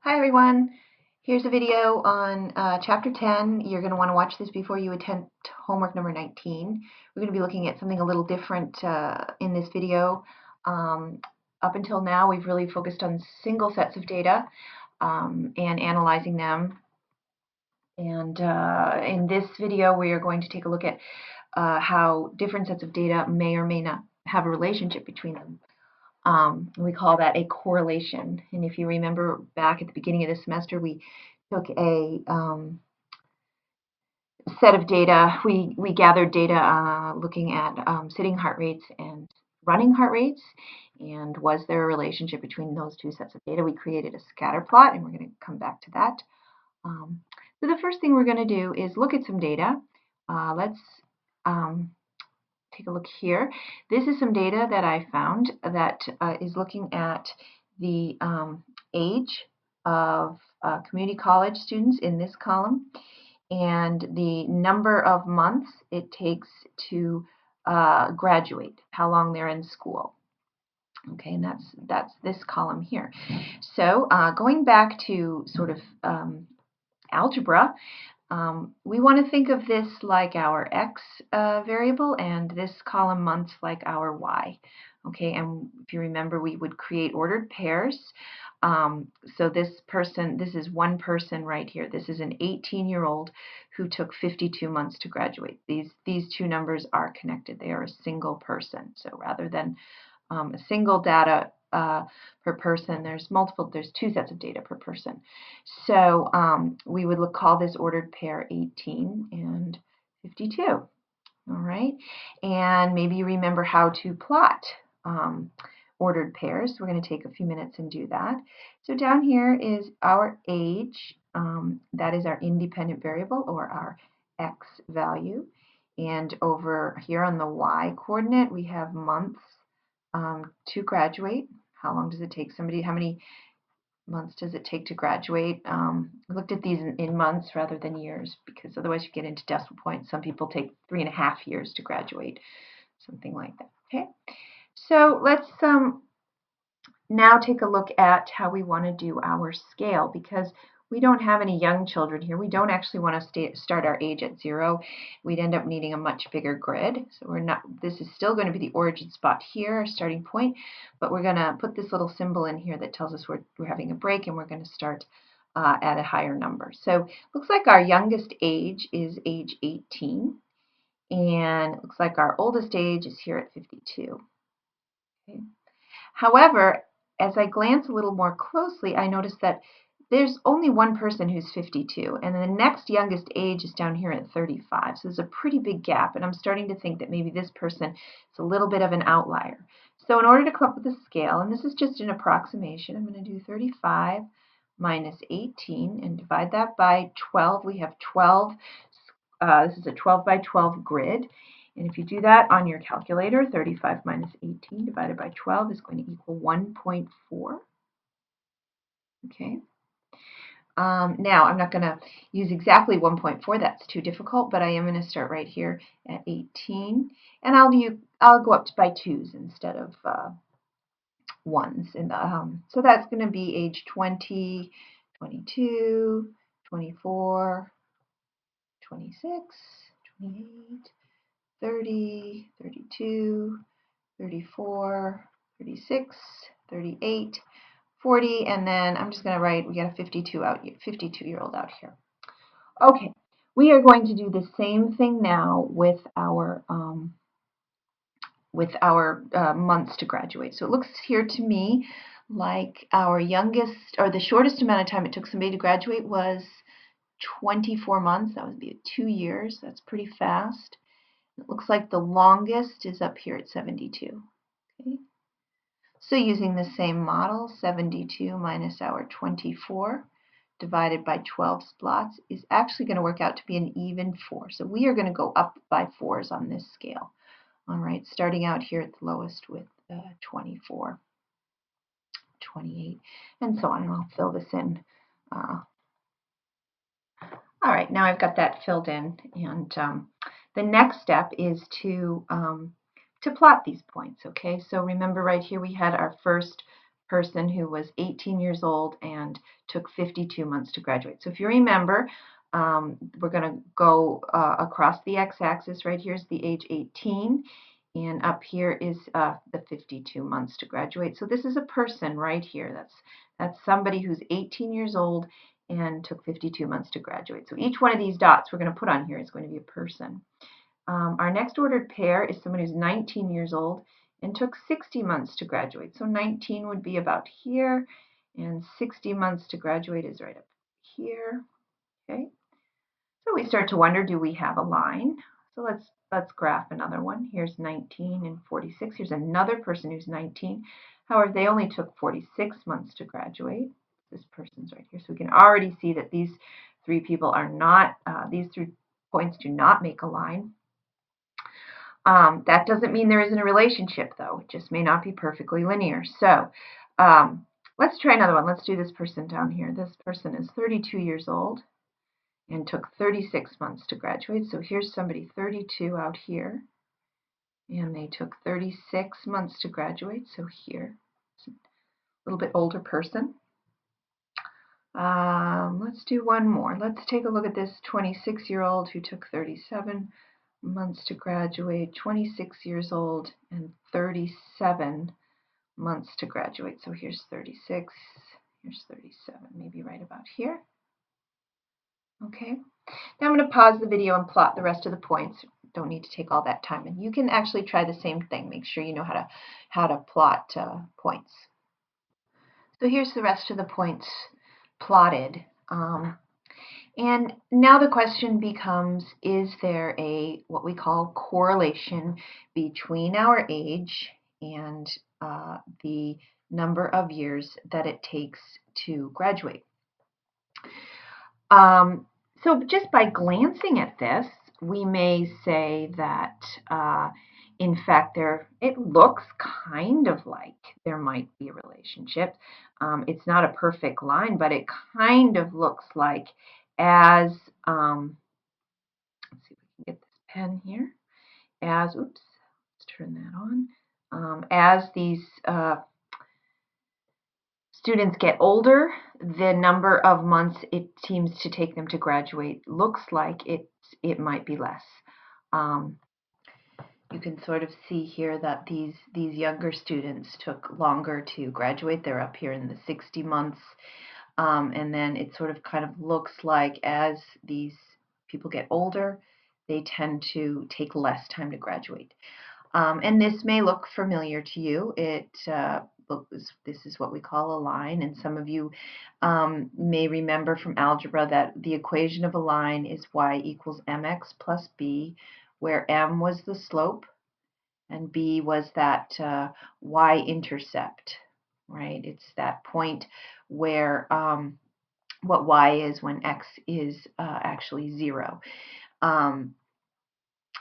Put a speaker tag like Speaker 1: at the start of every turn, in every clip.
Speaker 1: Hi everyone, here's a video on chapter 10. You're going to want to watch this before you attempt homework number 19. We're going to be looking at something a little different in this video. Up until now we've really focused on single sets of data and analyzing them. And in this video we are going to take a look at how different sets of data may or may not have a relationship between them. We call that a correlation. And if you remember back at the beginning of the semester, we took a set of data. We gathered data looking at sitting heart rates and running heart rates. And was there a relationship between those two sets of data? We created a scatter plot, and we're going to come back to that. So the first thing we're going to do is look at some data. Let's take a look here. This is some data that I found that is looking at the age of community college students in this column and the number of months it takes to graduate, how long they're in school. Okay, and that's this column here. So going back to sort of algebra, we want to think of this like our x variable and this column months like our y. Okay, and if you remember, we would create ordered pairs. So this is one person right here. This is an 18-year-old who took 52 months to graduate. These two numbers are connected. They are a single person. So rather than a single data per person, there's two sets of data per person. So we would call this ordered pair 18 and 52. All right, and maybe you remember how to plot ordered pairs. We're going to take a few minutes and do that. So down here is our age. That is our independent variable, or our x value. And over here on the y coordinate, we have months to graduate. How long does it take somebody? How many months does it take to graduate? I looked at these in months rather than years, because otherwise you get into decimal points. Some people take 3.5 years to graduate, something like that. Okay, so let's now take a look at how we want to do our scale, because we don't have any young children here. We don't actually want to start our age at 0. We'd end up needing a much bigger grid. So this is still going to be the origin spot here, our starting point, but we're going to put this little symbol in here that tells us we're having a break, and we're going to start at a higher number. So looks like our youngest age is age 18, and it looks like our oldest age is here at 52. Okay. However, as I glance a little more closely, I notice that there's only one person who's 52, and the next youngest age is down here at 35. So there's a pretty big gap, and I'm starting to think that maybe this person is a little bit of an outlier. So in order to come up with a scale, and this is just an approximation, I'm going to do 35 minus 18 and divide that by 12. We have 12. This is a 12 by 12 grid. And if you do that on your calculator, 35 minus 18 divided by 12 is going to equal 1.4. Okay. Now, I'm not going to use exactly 1.4. That's too difficult, but I am going to start right here at 18. And I'll go up by 2s instead of 1s. And, so that's going to be age 20, 22, 24, 26, 28, 30, 32, 34, 36, 38, 40, and then I'm just going to write, we got a 52-year-old out here. Okay, we are going to do the same thing now with our months to graduate. So it looks here to me like our youngest, or the shortest amount of time it took somebody to graduate was 24 months. That would be 2 years. That's pretty fast. It looks like the longest is up here at 72. Okay. So using the same model, 72 minus our 24 divided by 12 slots is actually going to work out to be an even 4. So we are going to go up by 4s on this scale. All right, starting out here at the lowest with 24, 28, and so on. And I'll fill this in. All right, now I've got that filled in, and the next step is to plot these points. Okay, so remember right here we had our first person who was 18 years old and took 52 months to graduate. So if you remember, we're going to go across the x-axis. Right here is the age 18, and up here is the 52 months to graduate. So this is a person right here. That's somebody who's 18 years old and took 52 months to graduate. So each one of these dots we're going to put on here is going to be a person. Our next ordered pair is someone who's 19 years old and took 60 months to graduate. So 19 would be about here, and 60 months to graduate is right up here. Okay. So we start to wonder, do we have a line? So let's graph another one. Here's 19 and 46. Here's another person who's 19. However, they only took 46 months to graduate. This person's right here. So we can already see that these three people are not, these 3 points do not make a line. That doesn't mean there isn't a relationship, though. It just may not be perfectly linear. So let's try another one. Let's do this person down here. This person is 32 years old and took 36 months to graduate. So here's somebody 32 out here, and they took 36 months to graduate. So here, it's a little bit older person. Let's do one more. Let's take a look at this 26-year-old who took 37 months to graduate, 26 years old, and 37 months to graduate. So here's 36, here's 37, maybe right about here. Okay, now I'm going to pause the video and plot the rest of the points. Don't need to take all that time, and you can actually try the same thing. Make sure you know how to plot points. So here's the rest of the points plotted. And now the question becomes, is there what we call correlation between our age and the number of years that it takes to graduate? So just by glancing at this, we may say that in fact it looks kind of like there might be a relationship. It's not a perfect line, but it kind of looks like as let's see if we can get this pen here. Let's turn that on. As these students get older, the number of months it seems to take them to graduate looks like it might be less. You can sort of see here that these younger students took longer to graduate. They're up here in the 60 months. And then it sort of kind of looks like as these people get older, they tend to take less time to graduate. And this may look familiar to you. This is what we call a line, and some of you may remember from algebra that the equation of a line is y equals mx plus b, where m was the slope and b was that y-intercept, right? It's that point where what y is when x is actually 0.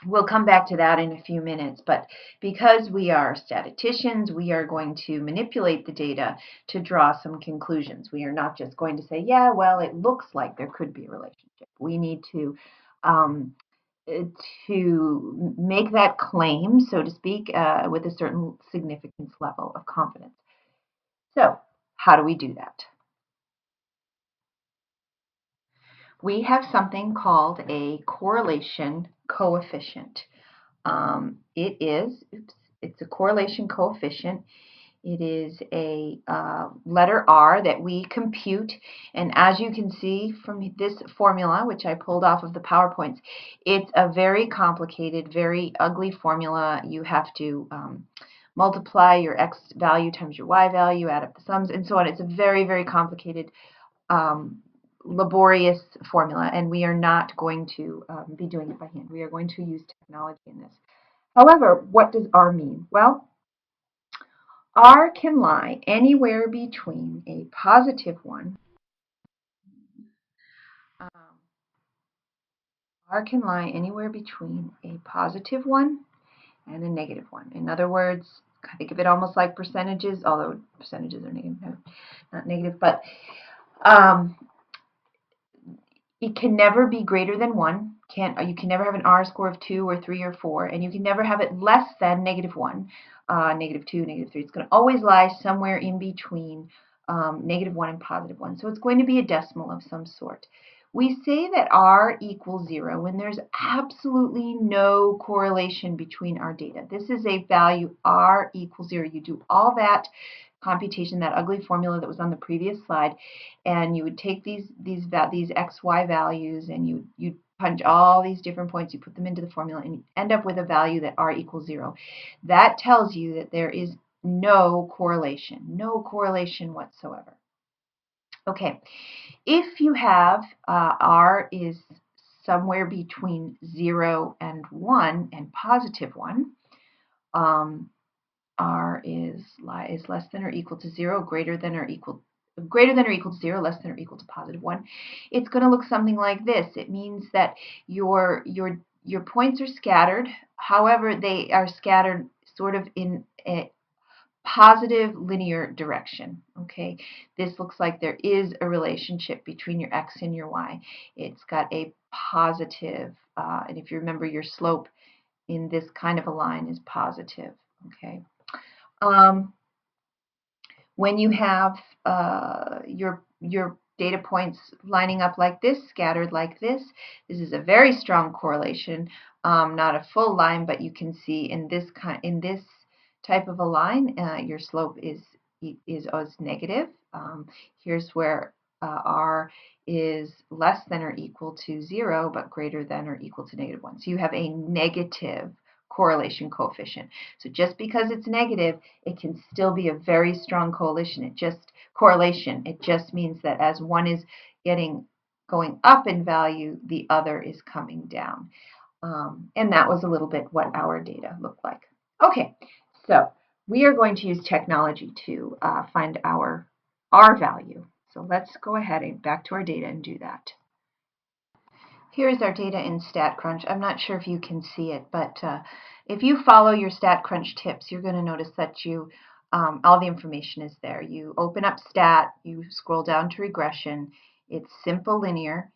Speaker 1: We'll come back to that in a few minutes, but because we are statisticians, we are going to manipulate the data to draw some conclusions. We are not just going to say, yeah, well, it looks like there could be a relationship. We need to make that claim, so to speak, with a certain significance level of confidence. So, how do we do that? We have something called a correlation coefficient. It's a correlation coefficient. It is a letter R that we compute, and as you can see from this formula, which I pulled off of the PowerPoints, it's a very complicated, very ugly formula. You have to multiply your x value times your y value, add up the sums, and so on. It's a very, very complicated, laborious formula, and we are not going to be doing it by hand. We are going to use technology in this. However, what does R mean? Well, R can lie anywhere between a positive 1 R can lie anywhere between a positive 1 and a negative 1. In other words, think of it almost like percentages, although percentages are negative, not negative, but it can never be greater than 1, You can never have an R score of 2 or 3 or 4, and you can never have it less than -1, -2, -3. It's going to always lie somewhere in between -1 and +1. So it's going to be a decimal of some sort. We say that R equals 0 when there's absolutely no correlation between our data. This is a value R equals 0. You do all that computation, that ugly formula that was on the previous slide, and you would take these XY values and you punch all these different points, you put them into the formula, and you end up with a value that R equals 0. That tells you that there is no correlation whatsoever. Okay, if you have R is somewhere between 0 and 1 and +1, R is less than or equal to 0, greater than or equal to 0, less than or equal to +1. It's going to look something like this. It means that your points are scattered. However, they are scattered sort of in a positive linear direction. Okay, this looks like there is a relationship between your x and your y. It's got a positive, and if you remember, your slope in this kind of a line is positive. Okay. When you have your data points lining up like this, scattered like this is a very strong correlation. Not a full line, but you can see in this type of a line, your slope is negative. Here's where R is less than or equal to 0, but greater than or equal to -1. So you have a negative correlation coefficient. So just because it's negative, it can still be a very strong correlation. It just means that as one is going up in value, the other is coming down. And that was a little bit what our data looked like. Okay, so we are going to use technology to find our R value. So let's go ahead and back to our data and do that. Here is our data in StatCrunch. I'm not sure if you can see it, but if you follow your StatCrunch tips, you're going to notice that all the information is there. You open up Stat, you scroll down to regression. It's simple linear,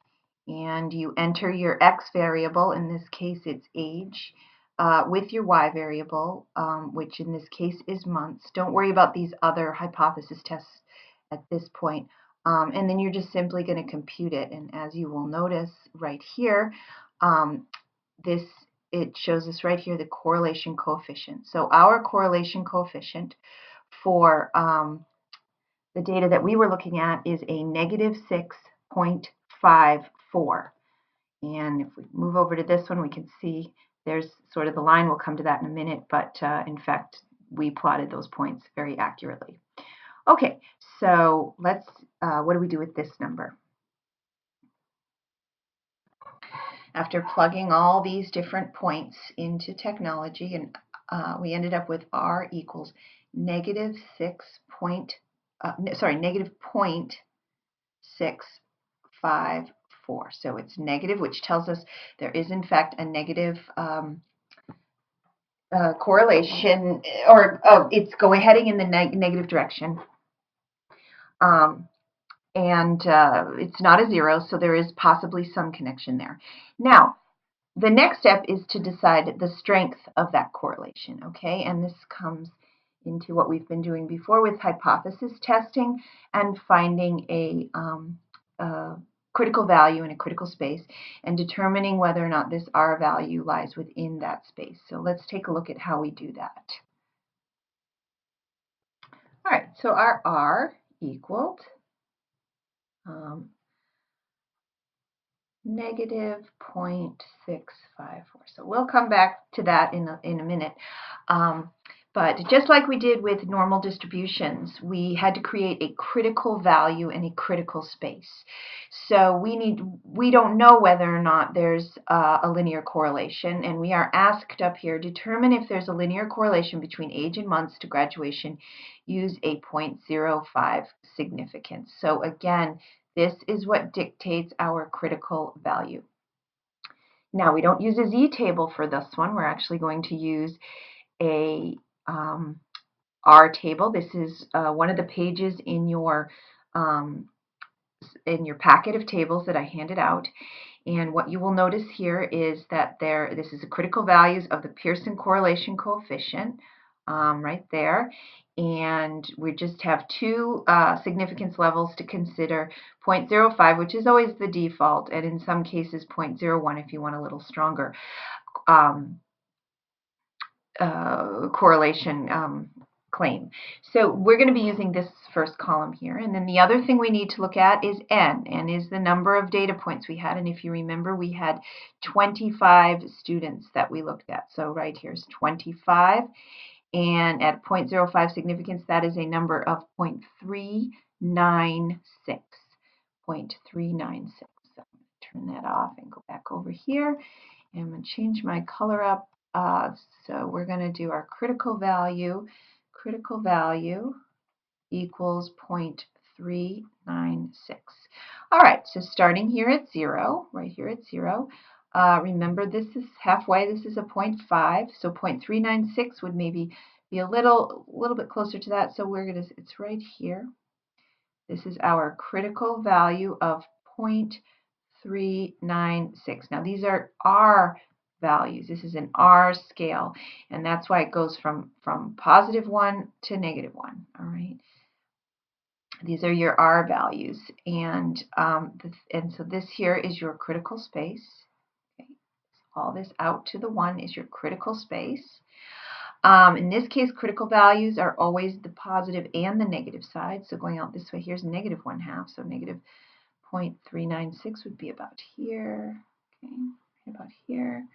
Speaker 1: and you enter your X variable. In this case, it's age, with your Y variable, which in this case is months. Don't worry about these other hypothesis tests at this point. And then you're just simply going to compute it. And as you will notice right here, it shows us right here the correlation coefficient. So our correlation coefficient for the data that we were looking at is a -6.54. And if we move over to this one, we can see there's sort of the line. We'll come to that in a minute, but in fact, we plotted those points very accurately. Okay, so let's, what do we do with this number? After plugging all these different points into technology, and we ended up with R equals -0.654. So it's negative, which tells us there is in fact a negative correlation, or it's heading in the negative direction. And it's not a 0, so there is possibly some connection there. Now, the next step is to decide the strength of that correlation, okay? And this comes into what we've been doing before with hypothesis testing and finding a critical value in a critical space and determining whether or not this R value lies within that space. So let's take a look at how we do that. All right, so our R equaled -0.654. So we'll come back to that in a minute. But just like we did with normal distributions, we had to create a critical value in a critical space. So we don't know whether or not there's a linear correlation, and we are asked up here, determine if there's a linear correlation between age and months to graduation, use a 0.05 significance. So again, this is what dictates our critical value. Now, we don't use a z-table for this one. We're actually going to use a R table. This is one of the pages in your packet of tables that I handed out. And what you will notice here is that this is the critical values of the Pearson correlation coefficient right there. And we just have two significance levels to consider, 0.05, which is always the default, and in some cases 0.01 if you want a little stronger correlation claim. So we're going to be using this first column here. And then the other thing we need to look at is N. N is the number of data points we had. And if you remember, we had 25 students that we looked at. So right here's 25. And at 0.05 significance, that is a number of 0.396. 0.396. So I'm going to turn that off and go back over here. And I'm going to change my color up. So we're going to do our critical value. Critical value equals 0.396. All right, so starting here at 0, right here at 0, remember this is halfway, this is a 0.5, so 0.396 would maybe be a little bit closer to that, so it's right here. This is our critical value of 0.396. Now these are R values. This is an R scale, and that's why it goes from +1 to -1. All right. These are your R values, and so this here is your critical space. Okay. All this out to the 1 is your critical space. In this case, critical values are always the positive and the negative side. So going out this way, here's -1/2. So -0.396 would be about here. Okay, right about here.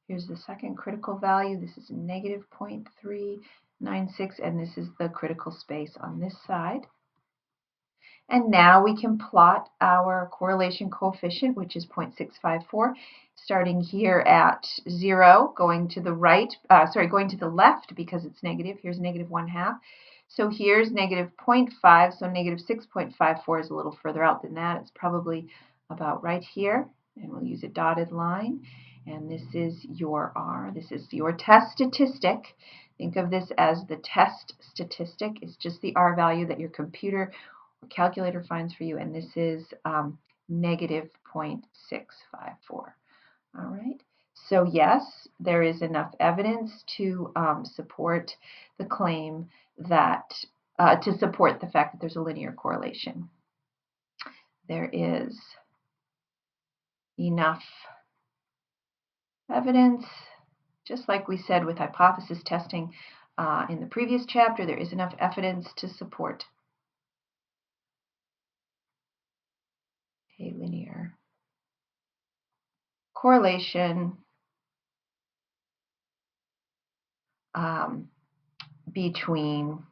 Speaker 1: Here's the second critical value. This is -0.396, and this is the critical space on this side. And now we can plot our correlation coefficient, which is 0.654, starting here at 0, going to the right, going to the left because it's negative. Here's -1/2. So here's -0.5, so -6.54 is a little further out than that. It's probably about right here, and we'll use a dotted line. And this is your R. This is your test statistic. Think of this as the test statistic. It's just the R value that your computer or calculator finds for you, and this is -0.654. All right. So yes, there is enough evidence to support the claim that to support the fact that there's a linear correlation. There is enough evidence, just like we said with hypothesis testing in the previous chapter, there is enough evidence to support a linear correlation between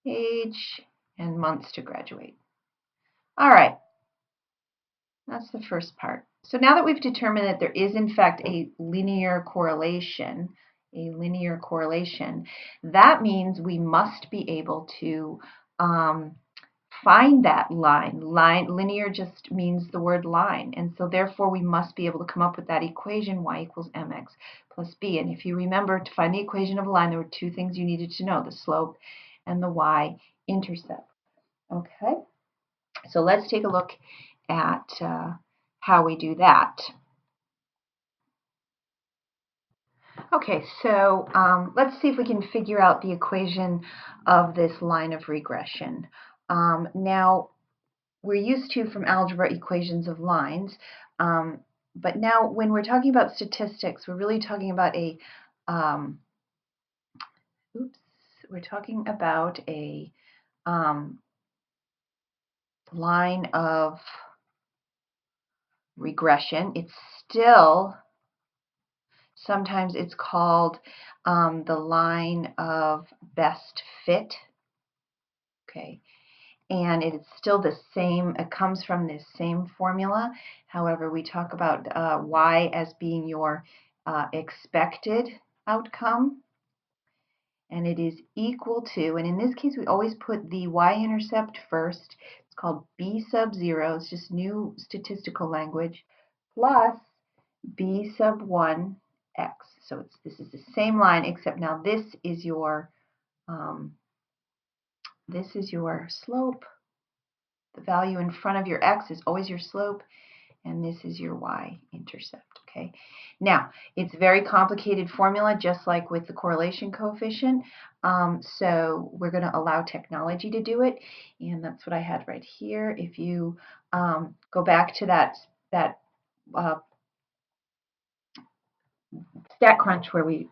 Speaker 1: age and months to graduate. All right, that's the first part. So now that we've determined that there is in fact a linear correlation, that means we must be able to find that line. Linear just means the word line, and so therefore we must be able to come up with that equation, y equals mx plus b. And if you remember, to find the equation of a line, there were two things you needed to know, the slope and the y-intercept. Okay, so let's take a look at how we do that. Okay, so let's see if we can figure out the equation of this line of regression. Now, we're used to from algebra equations of lines, but now when we're talking about statistics, we're really talking about a line of regression. It's still, sometimes it's called the line of best fit. Okay. And it's still the same, it comes from this same formula. However, we talk about y as being your expected outcome, and it is equal to, and in this case we always put the y-intercept first. It's called b sub 0, it's just new statistical language, plus b sub 1 x. So this is the same line, except now this is your slope. The value in front of your x is always your slope, and this is your y-intercept, okay? Now, it's a very complicated formula, just like with the correlation coefficient, so we're going to allow technology to do it, and that's what I had right here. If you go back to that StatCrunch where we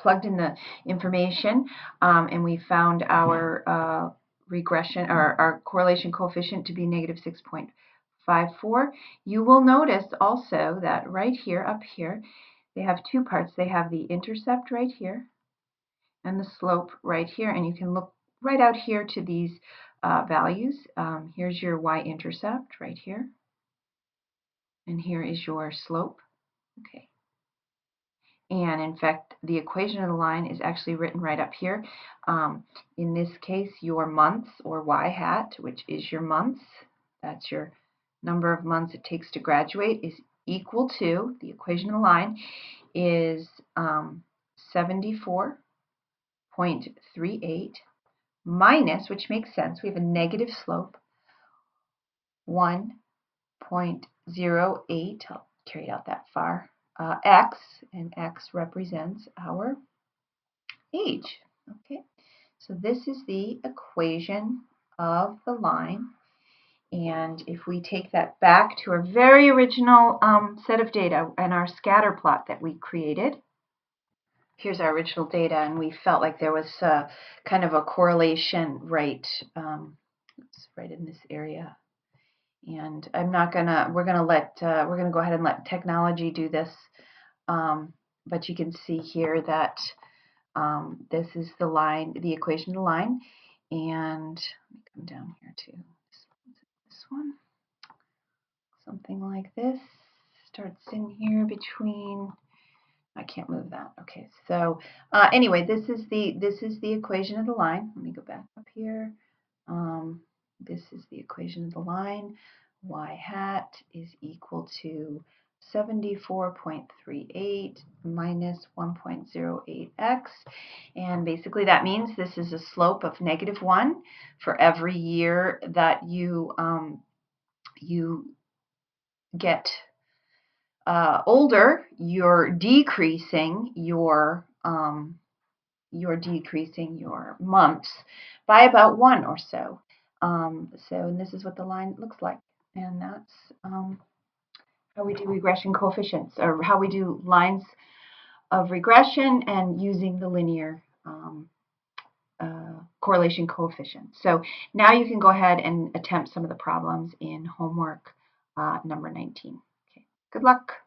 Speaker 1: plugged in the information and we found our regression or our correlation coefficient to be negative 6.54. You will notice also that right here, up here, they have two parts. They have the intercept right here and the slope right here, and you can look right out here to these values. Here's your y-intercept right here, and here is your slope. Okay. And in fact, the equation of the line is actually written right up here. In this case, your months, or y hat, which is your months, that's your number of months it takes to graduate, is equal to, the equation of the line is 74.38 minus, which makes sense, we have a negative slope, 1.08, I'll carry it out that far, x, and x represents our age. Okay, so this is the equation of the line, and if we take that back to our very original set of data and our scatter plot that we created, here's our original data, and we felt like there was kind of a correlation right, it's right in this area. And we're gonna go ahead and let technology do this. But you can see here that this is the line, the equation of the line, and let me come down here to this one. Something like this starts in here between. I can't move that. Okay, so anyway, this is the equation of the line. Let me go back up here. This is the equation of the line. Y hat is equal to 74.38 minus 1.08x, and basically that means this is a slope of -1 for every year that you get older. You're decreasing your months by about 1 or so. And this is what the line looks like, and that's how we do regression coefficients, or how we do lines of regression and using the linear correlation coefficient. So now you can go ahead and attempt some of the problems in homework number 19. Okay. Good luck.